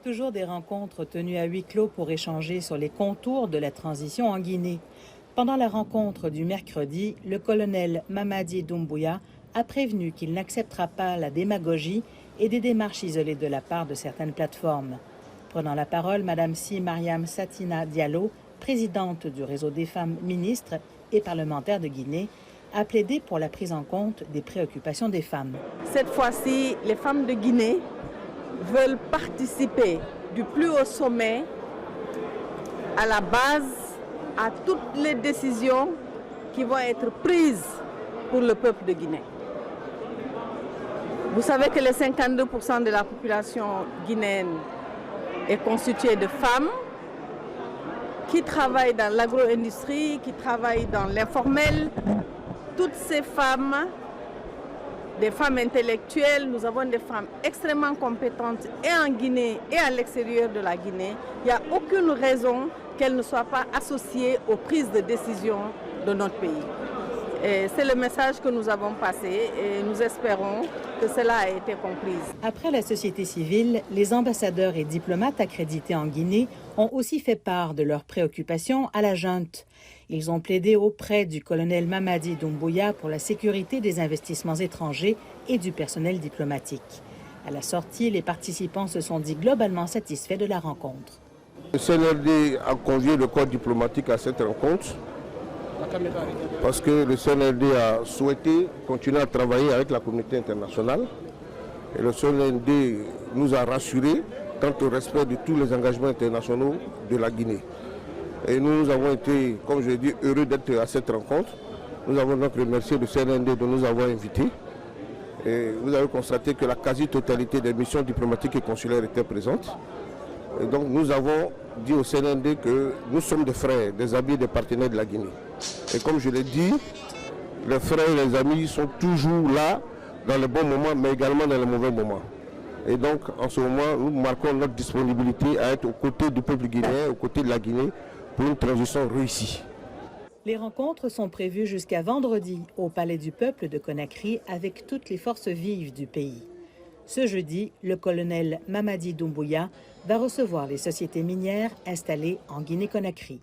Toujours des rencontres tenues à huis clos pour échanger sur les contours de la transition en Guinée. Pendant la rencontre du mercredi, le colonel Mamadi Doumbouya a prévenu qu'il n'acceptera pas la démagogie et des démarches isolées de la part de certaines plateformes. Prenant la parole, Mme Si Mariam Satina Diallo, présidente du réseau des femmes ministres et parlementaires de Guinée, a plaidé pour la prise en compte des préoccupations des femmes. Cette fois-ci, les femmes de Guinée veulent participer du plus haut sommet à la base à toutes les décisions qui vont être prises pour le peuple de Guinée. Vous savez que les 52% de la population guinéenne est constituée de femmes qui travaillent dans l'agro-industrie, qui travaillent dans l'informel. Toutes ces femmes, des femmes intellectuelles, nous avons des femmes extrêmement compétentes et en Guinée et à l'extérieur de la Guinée. Il n'y a aucune raison qu'elles ne soient pas associées aux prises de décision de notre pays. C'est le message que nous avons passé et nous espérons que cela a été compris. Après la société civile, les ambassadeurs et diplomates accrédités en Guinée ont aussi fait part de leurs préoccupations à la junte. Ils ont plaidé auprès du colonel Mamadi Doumbouya pour la sécurité des investissements étrangers et du personnel diplomatique. À la sortie, les participants se sont dit globalement satisfaits de la rencontre. Le CNLD a convié le corps diplomatique à cette rencontre parce que le CNLD a souhaité continuer à travailler avec la communauté internationale et le CNLD nous a rassurés quant au respect de tous les engagements internationaux de la Guinée. Et nous avons été, comme je l'ai dit, heureux d'être à cette rencontre. Nous avons donc remercié le CNLD de nous avoir invités. Et vous avez constaté que la quasi-totalité des missions diplomatiques et consulaires étaient présentes. Et donc nous avons dit au CNLD que nous sommes des frères, des amis, des partenaires de la Guinée. Et comme je l'ai dit, les frères et les amis sont toujours là dans les bons moments, mais également dans les mauvais moments. Et donc en ce moment, nous marquons notre disponibilité à être aux côtés du peuple guinéen, aux côtés de la Guinée, pour une transition réussie. Les rencontres sont prévues jusqu'à vendredi au Palais du Peuple de Conakry avec toutes les forces vives du pays. Ce jeudi, le colonel Mamadi Doumbouya va recevoir les sociétés minières installées en Guinée-Conakry.